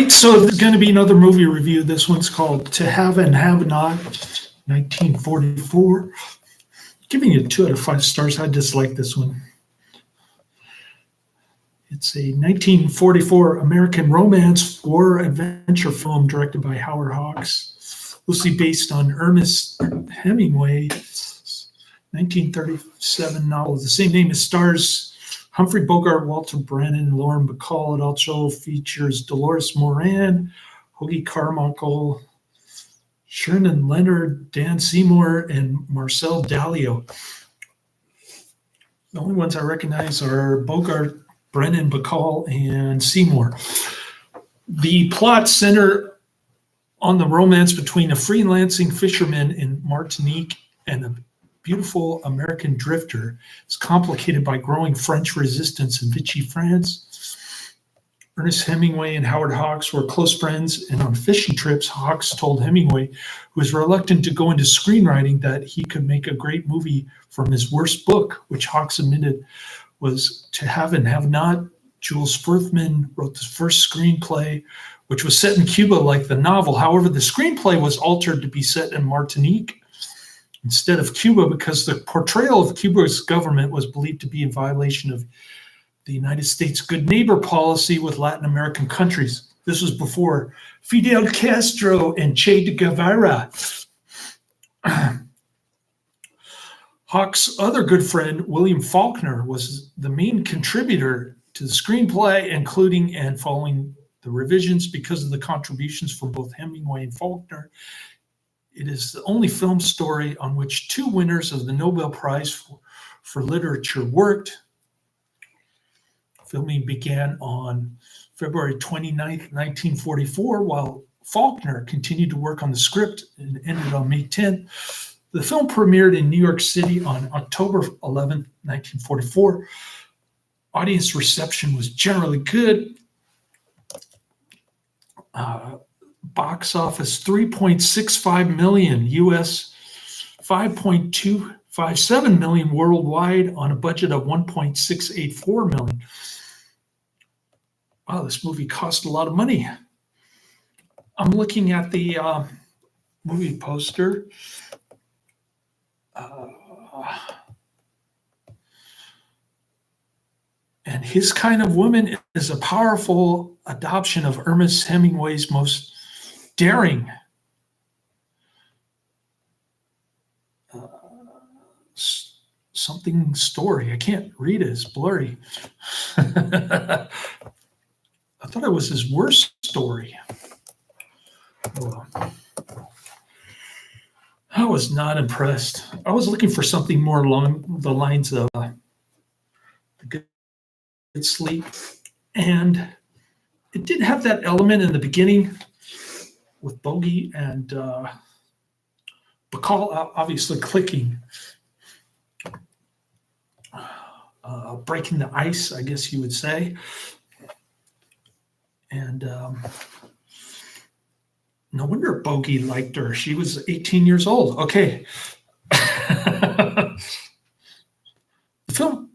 So there's going to be another movie review. This one's called To Have and Have Not, 1944. Giving it 2 out of 5 stars. I dislike this one. It's a 1944 American romance war adventure film directed by Howard Hawks, loosely based on Ernest Hemingway's 1937 novel of the same name. It stars Humphrey, Bogart, Walter Brennan, and Lauren Bacall. It also features Dolores Moran, Hoagie Carmichael, Sherman Leonard, Dan Seymour, and Marcel Dalio. The only ones I recognize are Bogart, Brennan, Bacall, and Seymour. The plot centered on the romance between a freelancing fisherman in Martinique and a beautiful American drifter. It's complicated by growing French resistance in Vichy, France. Ernest Hemingway and Howard Hawks were close friends, and on fishing trips, Hawks told Hemingway, who was reluctant to go into screenwriting, that he could make a great movie from his worst book, which Hawks admitted was To Have and Have Not. Jules Furthman wrote the first screenplay, which was set in Cuba like the novel. However, the screenplay was altered to be set in Martinique instead of Cuba because the portrayal of Cuba's government was believed to be in violation of the United States good neighbor policy with Latin American countries. This was before Fidel Castro and Che Guevara. Hawks' other good friend, William Faulkner, was the main contributor to the screenplay, including and following the revisions because of the contributions from both Hemingway and Faulkner. It is the only film story on which 2 winners of the Nobel Prize for Literature worked. Filming began on February 29th, 1944, while Faulkner continued to work on the script and ended on May 10th. The film premiered in New York City on October 11th, 1944. Audience reception was generally good. Box office $3.65 million, US $5.257 million worldwide on a budget of $1.684 million. Wow, this movie cost a lot of money. I'm looking at the movie poster. And His Kind of Woman is a powerful adoption of Ernest Hemingway's most daring something story. I can't read it, it's blurry. I thought it was his worst story. Oh. I was not impressed. I was looking for something more along the lines of The Good Sleep. And it did have that element in the beginning with Bogey and Bacall obviously clicking. Breaking the ice, I guess you would say. And no wonder Bogey liked her. She was 18 years old. Okay. The film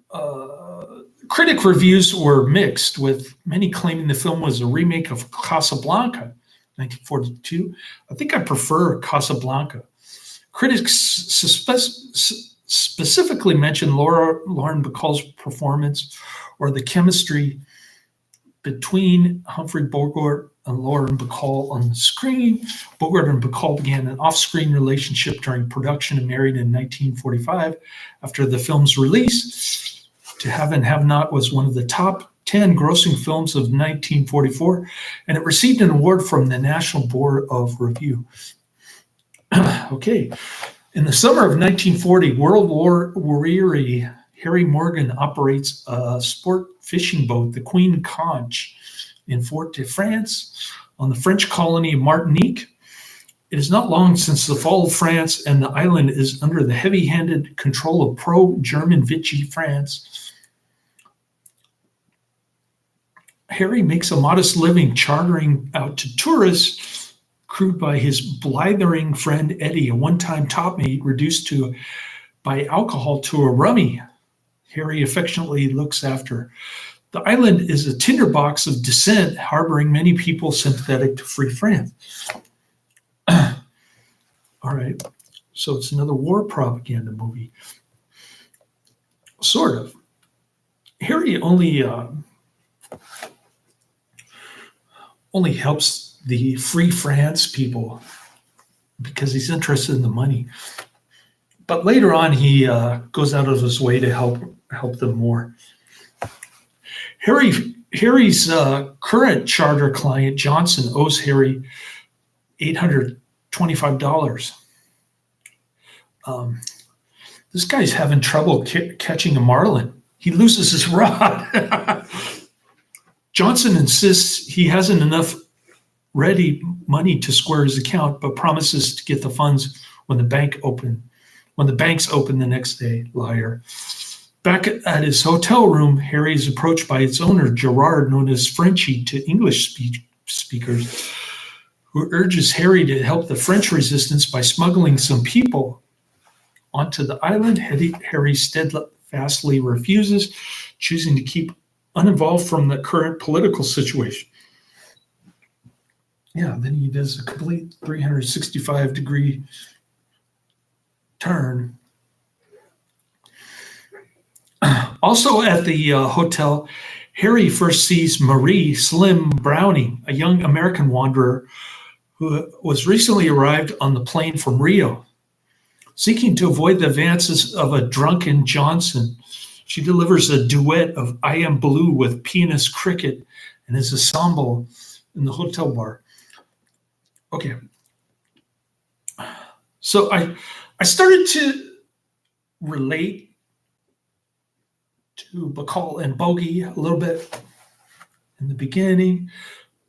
critic reviews were mixed, with many claiming the film was a remake of Casablanca, 1942. I think I prefer Casablanca. Critics specifically mentioned Lauren Bacall's performance or the chemistry between Humphrey Bogart and Lauren Bacall on the screen. Bogart and Bacall began an off-screen relationship during production and married in 1945. After the film's release, To Have and Have Not was one of the top 10 grossing films of 1944, and it received an award from the National Board of Review. Okay. In the summer of 1940, World War weary Harry Morgan operates a sport fishing boat, the Queen Conch, in Fort de France on the French colony of Martinique. It is not long since the fall of France, and the island is under the heavy-handed control of pro-German Vichy France. Harry makes a modest living chartering out to tourists, crewed by his blithering friend Eddie, a one-time top mate reduced by alcohol to a rummy. Harry affectionately looks after. The island is a tinderbox of dissent, harboring many people sympathetic to Free France. All right, so it's another war propaganda movie. Sort of. Harry only helps the Free France people because he's interested in the money. But later on, he goes out of his way to help them more. Harry's current charter client, Johnson, owes Harry $825. This guy's having trouble catching a marlin. He loses his rod. Johnson insists he hasn't enough ready money to square his account, but promises to get the funds when the banks open the next day. Liar. Back at his hotel room, Harry is approached by its owner, Gerard, known as Frenchie to English speakers, who urges Harry to help the French resistance by smuggling some people onto the island. Harry steadfastly refuses, choosing to keep uninvolved from the current political situation. Yeah, then he does a complete 365-degree turn. Also at the hotel, Harry first sees Marie Slim Browning, a young American wanderer who was recently arrived on the plane from Rio. Seeking to avoid the advances of a drunken Johnson, she delivers a duet of I Am Blue with pianist Cricket and his ensemble in the hotel bar. Okay. So I started to relate to Bacall and Bogey a little bit in the beginning.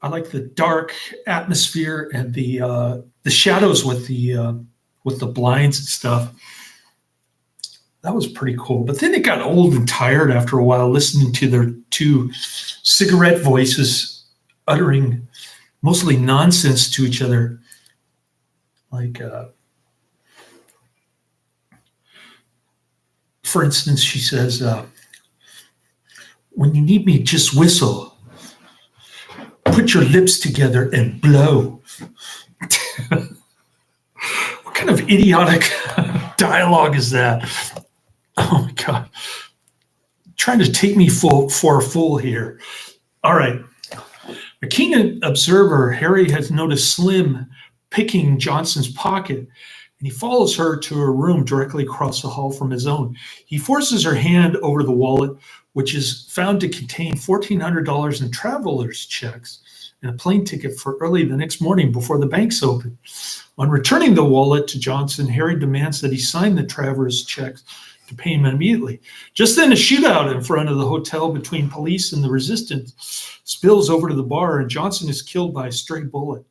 I like the dark atmosphere and the shadows with the blinds and stuff. That was pretty cool. But then it got old and tired after a while, listening to their two cigarette voices uttering mostly nonsense to each other. Like, for instance, she says, when you need me, just whistle. Put your lips together and blow. What kind of idiotic dialogue is that? Oh my God. Trying to take me for a fool here. All right. A keen observer, Harry has noticed Slim picking Johnson's pocket, and he follows her to her room directly across the hall from his own. He forces her hand over the wallet, which is found to contain $1,400 in traveler's checks and a plane ticket for early the next morning before the banks open. On returning the wallet to Johnson, Harry demands that he sign the traveler's checks to pay him immediately. Just then, a shootout in front of the hotel between police and the resistance spills over to the bar, and Johnson is killed by a stray bullet.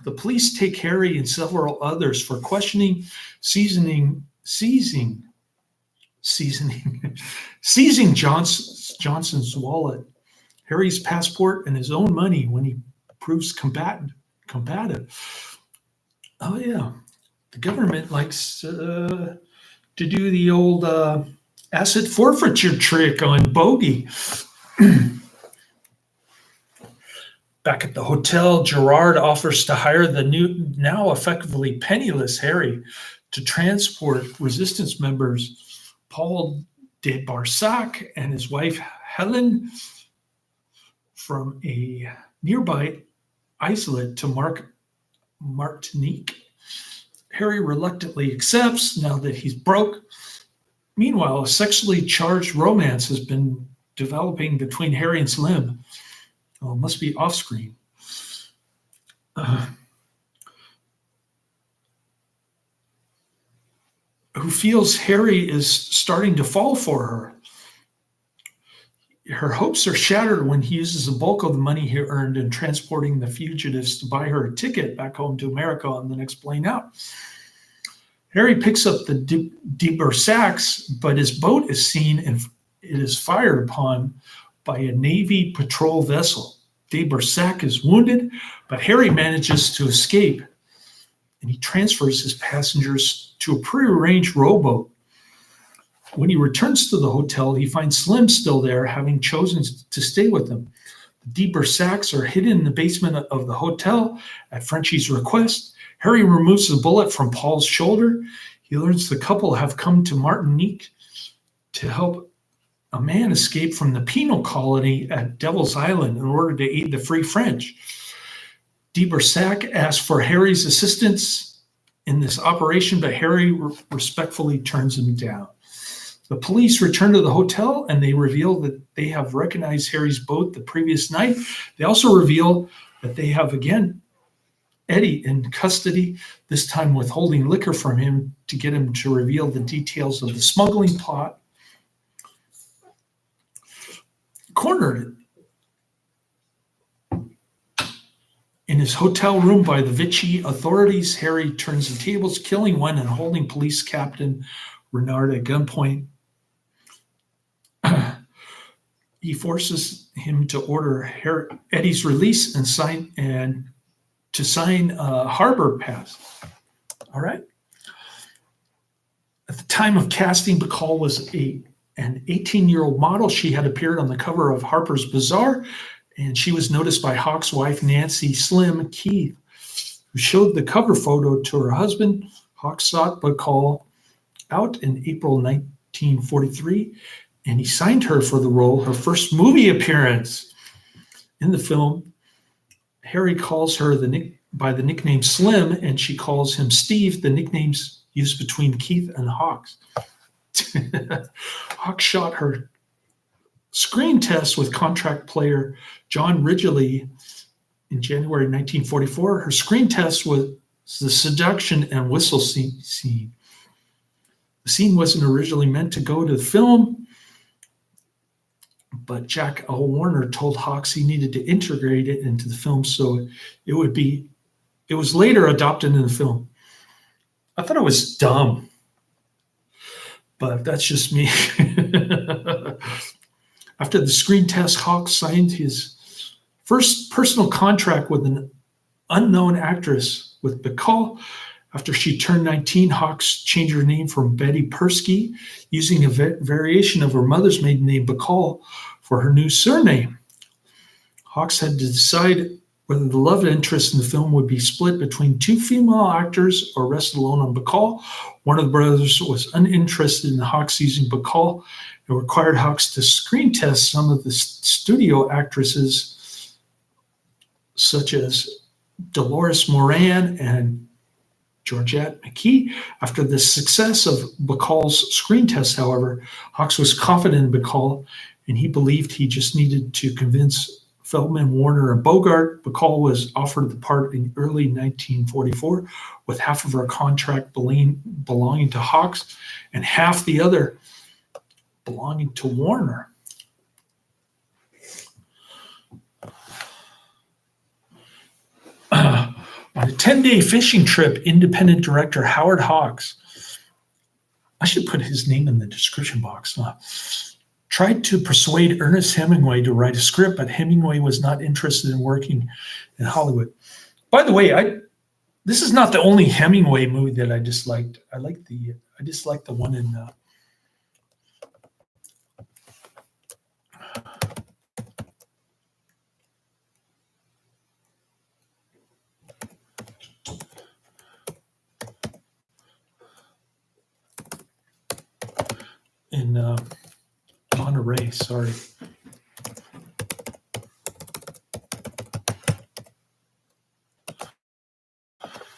The police take Harry and several others for questioning, seizing Johnson's wallet, Harry's passport, and his own money when he proves combative. Oh yeah, the government likes to do the old asset forfeiture trick on Bogey. Back at the hotel, Gerard offers to hire the now effectively penniless Harry to transport resistance members Paul de Barsac and his wife Helen from a nearby isolate to Martinique. Harry reluctantly accepts now that he's broke. Meanwhile, a sexually charged romance has been developing between Harry and Slim. Oh, must be off screen. Who feels Harry is starting to fall for her. Her hopes are shattered when he uses the bulk of the money he earned in transporting the fugitives to buy her a ticket back home to America on the next plane out. Harry picks up the de Bersacs, but his boat is seen and it is fired upon by a Navy patrol vessel. De Bersac is wounded, but Harry manages to escape, and he transfers his passengers to a prearranged rowboat. When he returns to the hotel, he finds Slim still there, having chosen to stay with him. The deeper sacks are hidden in the basement of the hotel at Frenchie's request. Harry removes the bullet from Paul's shoulder. He learns the couple have come to Martinique to help a man escape from the penal colony at Devil's Island in order to aid the Free French. De Bersac asks for Harry's assistance in this operation, but Harry respectfully turns him down. The police return to the hotel and they reveal that they have recognized Harry's boat the previous night. They also reveal that they have again Eddie in custody, this time withholding liquor from him to get him to reveal the details of the smuggling plot. Cornered in his hotel room by the Vichy authorities, Harry turns the tables, killing one and holding police captain Renard at gunpoint. He forces him to order Eddie's release and sign a harbor pass. All right. At the time of casting, Bacall was an 18-year-old model. She had appeared on the cover of Harper's Bazaar, and she was noticed by Hawks' wife, Nancy Slim Keith, who showed the cover photo to her husband. Hawks sought Bacall out in April 1943, and he signed her for the role, her first movie appearance. In the film, Harry calls her by the nickname Slim, and she calls him Steve, the nicknames used between Keith and Hawks. Hawks shot her screen test with contract player John Ridgely in January 1944. Her screen test was the seduction and whistle scene. The scene wasn't originally meant to go to the film, but Jack L. Warner told Hawks he needed to integrate it into the film, so it was later adopted in the film. I thought it was dumb, but that's just me. After the screen test, Hawks signed his first personal contract with an unknown actress with Bacall. After she turned 19, Hawks changed her name from Betty Persky, using a variation of her mother's maiden name, Bacall, for her new surname. Hawks had to decide whether the love interest in the film would be split between two female actors or rest alone on Bacall. One of the brothers was uninterested in Hawks using Bacall and required Hawks to screen test some of the studio actresses, such as Dolores Moran and Georgette McKee. After the success of Bacall's screen test, however, Hawks was confident in Bacall, and he believed he just needed to convince Feldman, Warner, and Bogart. Bacall was offered the part in early 1944, with half of her contract belonging to Hawks and half the other belonging to Warner. On a 10-day fishing trip, independent director Howard Hawks, I should put his name in the description box, tried to persuade Ernest Hemingway to write a script, but Hemingway was not interested in working in Hollywood. By the way, this is not the only Hemingway movie that I disliked. I disliked the one in Monterey, sorry.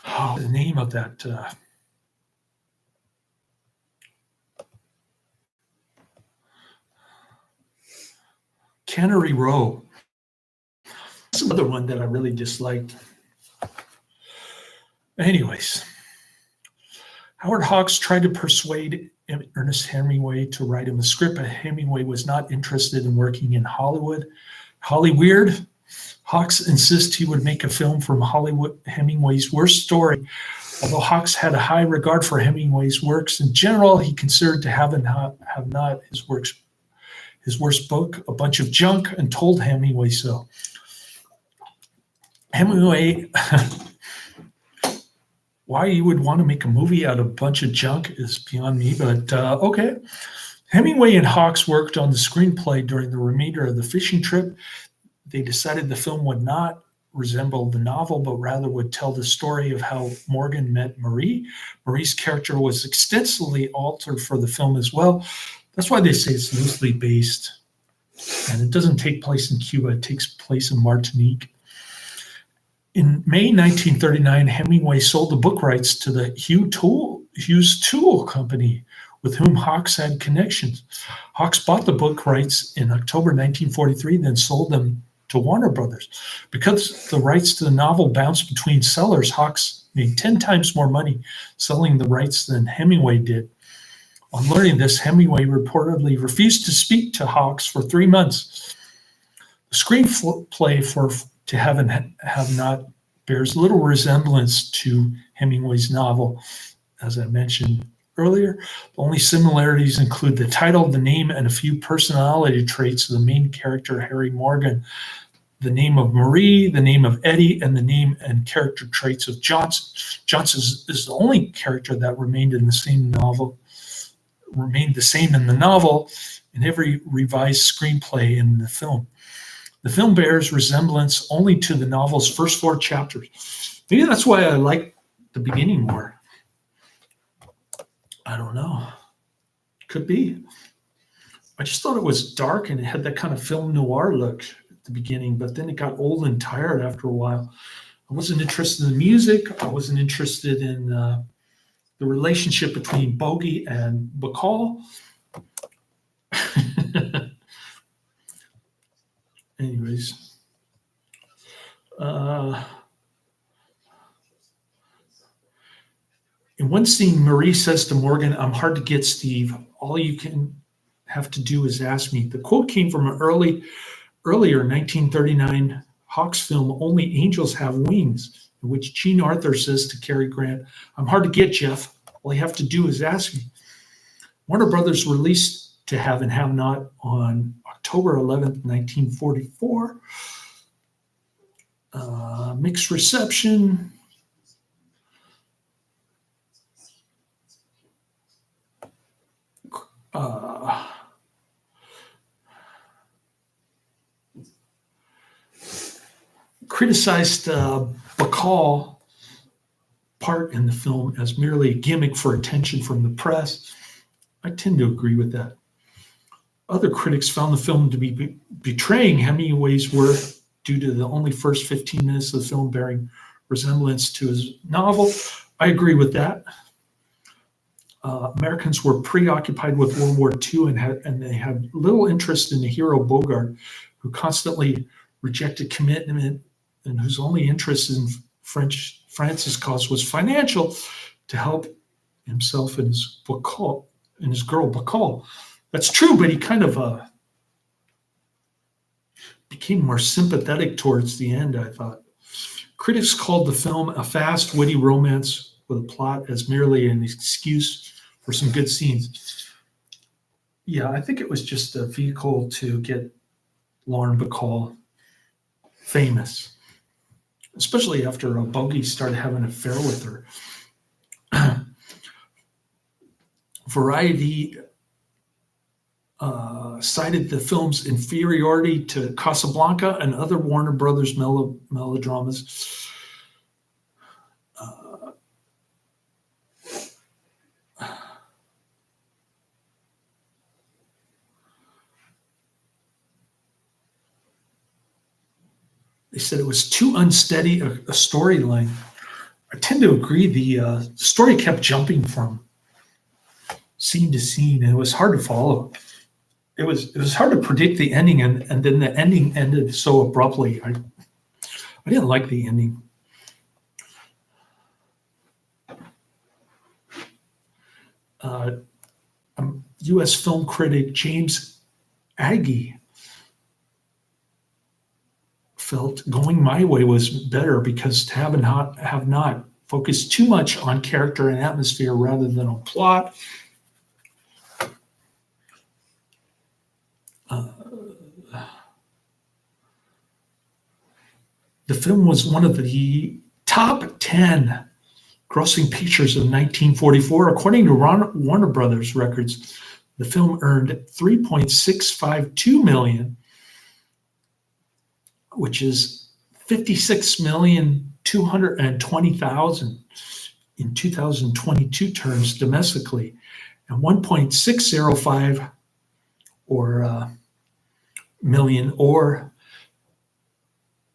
Oh, the name of that. Cannery Row. That's another one that I really disliked. Anyways, Howard Hawks tried to persuade Ernest Hemingway to write him a script, but Hemingway was not interested in working in Hollywood. Hollyweird. Hawks insists he would make a film from Hemingway's worst story. Although Hawks had a high regard for Hemingway's works in general, he considered to have not his worst book a bunch of junk, and told Hemingway so. Hemingway, why you would want to make a movie out of a bunch of junk is beyond me, but okay. Hemingway and Hawks worked on the screenplay during the remainder of the fishing trip. They decided the film would not resemble the novel, but rather would tell the story of how Morgan met Marie. Marie's character was extensively altered for the film as well. That's why they say it's loosely based. And it doesn't take place in Cuba, it takes place in Martinique. In May 1939, Hemingway sold the book rights to the Hughes Tool Company, with whom Hawks had connections. Hawks bought the book rights in October 1943, then sold them to Warner Brothers. Because the rights to the novel bounced between sellers, Hawks made 10 times more money selling the rights than Hemingway did. On learning this, Hemingway reportedly refused to speak to Hawks for 3 months. The screenplay for To Have and Have Not bears little resemblance to Hemingway's novel, as I mentioned earlier. The only similarities include the title, the name, and a few personality traits of the main character, Harry Morgan, the name of Marie, the name of Eddie, and the name and character traits of Johnson. Johnson is the only character that remained the same in the novel, in every revised screenplay in the film. The film bears resemblance only to the novel's first 4 chapters. Maybe that's why I like the beginning more. I don't know. Could be. I just thought it was dark and it had that kind of film noir look at the beginning, but then it got old and tired after a while. I wasn't interested in the music. I wasn't interested in the relationship between Bogey and Bacall. Anyways. In one scene, Marie says to Morgan, "I'm hard to get, Steve. All you can have to do is ask me." The quote came from an earlier 1939 Hawks film, Only Angels Have Wings, in which Gene Arthur says to Cary Grant, "I'm hard to get, Jeff. All you have to do is ask me." Warner Brothers released To Have and Have Not on October 11th, 1944. Mixed reception. Criticized Bacall part in the film as merely a gimmick for attention from the press. I tend to agree with that. Other critics found the film to be betraying Hemingway's work due to the only first 15 minutes of the film bearing resemblance to his novel. I agree with that. Americans were preoccupied with World War II and they had little interest in the hero Bogart, who constantly rejected commitment and whose only interest in France's cause was financial to help himself and his girl Bacall. That's true, but he kind of became more sympathetic towards the end, I thought. Critics called the film a fast, witty romance with a plot as merely an excuse for some good scenes. Yeah, I think it was just a vehicle to get Lauren Bacall famous, especially after Bogey started having an affair with her. Variety cited the film's inferiority to Casablanca and other Warner Brothers melodramas. They said it was too unsteady a storyline. I tend to agree. The story kept jumping from scene to scene, and it was hard to follow. It was hard to predict the ending, and then the ending ended so abruptly. I didn't like the ending. U.S. film critic James Agee felt Going My Way was better because To Have and Have Not focused too much on character and atmosphere rather than on plot. The film was one of the top 10 grossing pictures of 1944, according to Warner Brothers records. The film earned $3.652 million, which is 56,220,000 in 2022 terms domestically, and 1.605 million or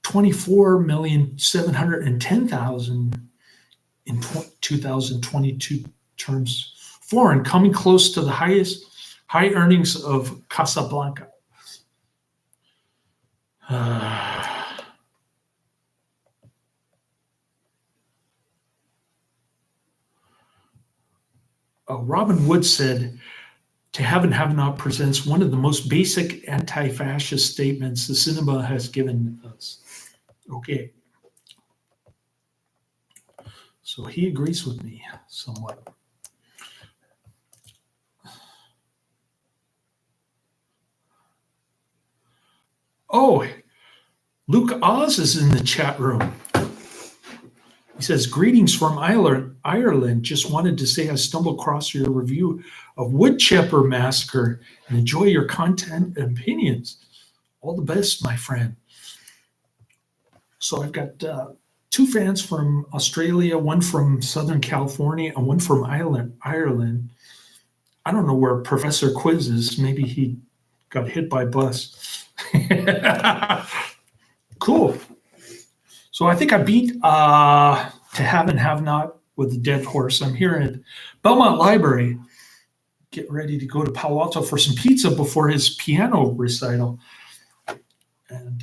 24,710,000 in 2022 terms foreign, coming close to the high earnings of Casablanca. Robin Wood said, "To Have and Have Not presents one of the most basic anti-fascist statements the cinema has given us." Okay. So he agrees with me somewhat. Oh, Luke Oz is in the chat room. He says, "Greetings from Ireland. Just wanted to say I stumbled across your review of Woodchipper Massacre and enjoy your content and opinions. All the best, my friend." So I've got two fans from Australia, one from Southern California, and one from Ireland. I don't know where Professor Quiz is. Maybe he got hit by a bus. Cool. So I think I beat To Have and Have Not with the Dead Horse. I'm here at Belmont Library, getting ready to go to Palo Alto for some pizza before his piano recital. And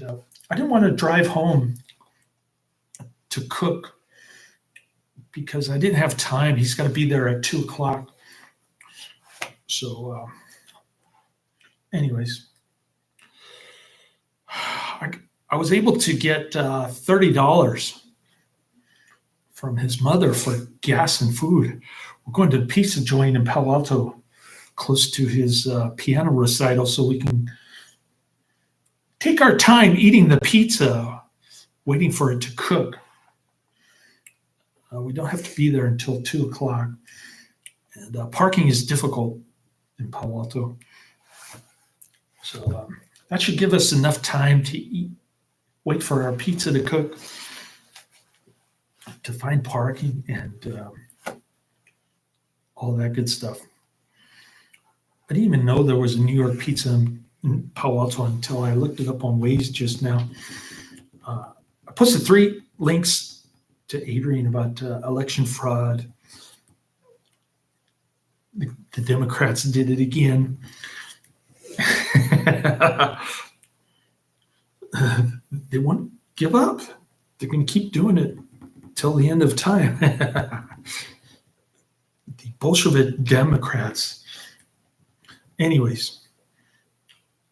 I didn't want to drive home to cook because I didn't have time. He's got to be there at 2 o'clock. So anyways, I was able to get $30 from his mother for gas and food. We're going to the pizza joint in Palo Alto, close to his piano recital, so we can take our time eating the pizza, waiting for it to cook. We don't have to be there until 2 o'clock. And parking is difficult in Palo Alto. So that should give us enough time to eat, wait for our pizza to cook, to find parking, and all that good stuff. I didn't even know there was a New York pizza in Palo Alto until I looked it up on Waze just now. I posted 3 links to Adrian about election fraud. The Democrats did it again. They won't give up. They're going to keep doing it till the end of time. The Bolshevik Democrats. Anyways,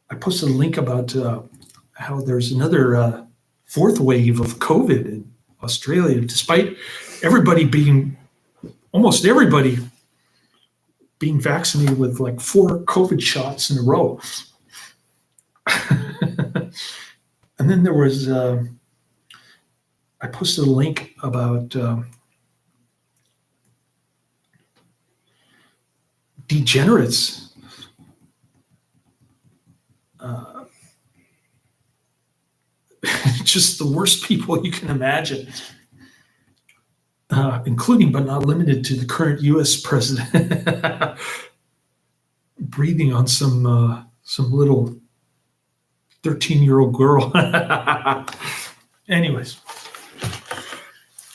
I posted a link about how there's another 4th wave of COVID in Australia, despite almost everybody being vaccinated with like 4 COVID shots in a row. And then there was, I posted a link about degenerates. Just the worst people you can imagine, including but not limited to the current U.S. president, breathing on some little 13-year-old girl. Anyways,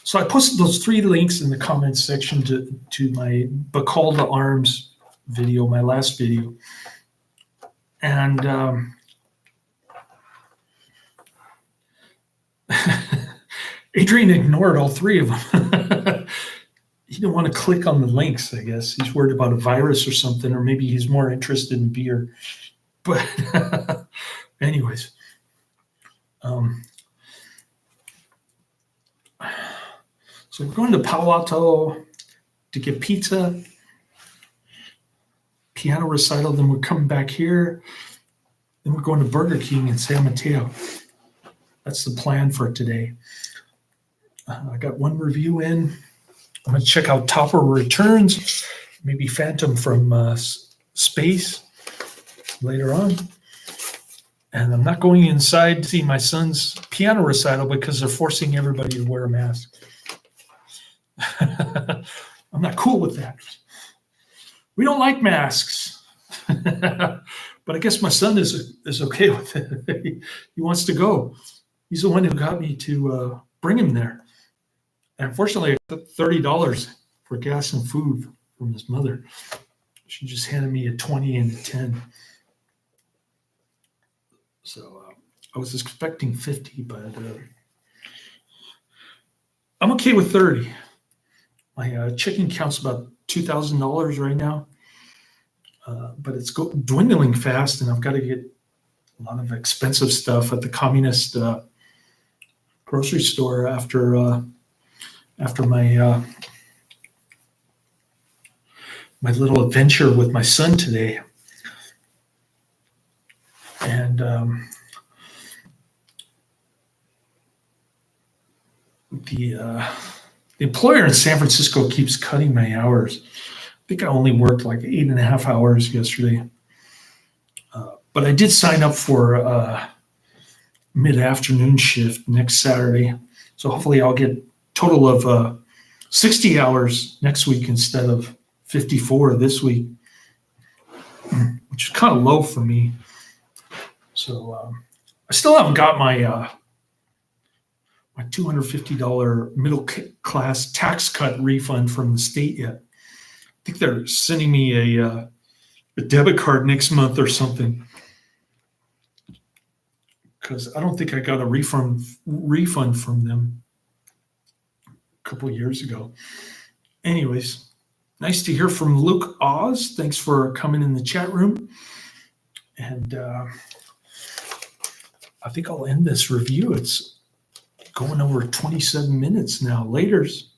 so I posted those 3 links in the comments section to my Bacall to Arms video, my last video. And Adrian ignored all 3 of them. He didn't want to click on the links, I guess. He's worried about a virus or something, or maybe he's more interested in beer. But anyways, so we're going to Palo Alto to get pizza, piano recital, then we're coming back here, then we're going to Burger King in San Mateo. That's the plan for today. I got 1 review in. I'm going to check out Topper Returns, maybe Phantom from space later on. And I'm not going inside to see my son's piano recital because they're forcing everybody to wear a mask. I'm not cool with that. We don't like masks. But I guess my son is okay with it. He wants to go. He's the one who got me to bring him there. And unfortunately, I got $30 for gas and food from his mother. She just handed me a 20 and a 10. So I was expecting 50, but I'm okay with 30. My checking count's about $2,000 right now, but it's dwindling fast, and I've got to get a lot of expensive stuff at the communist grocery store after my my little adventure with my son today. And the employer in San Francisco keeps cutting my hours. I think I only worked like 8.5 hours yesterday. But I did sign up for mid-afternoon shift next Saturday. So hopefully I'll get a total of 60 hours next week instead of 54 this week, which is kind of low for me. So I still haven't got my my $250 middle class tax cut refund from the state yet. I think they're sending me a debit card next month or something, because I don't think I got a refund from them a couple of years ago. Anyways, nice to hear from Luke Oz. Thanks for coming in the chat room. And I think I'll end this review. It's going over 27 minutes now. Laters.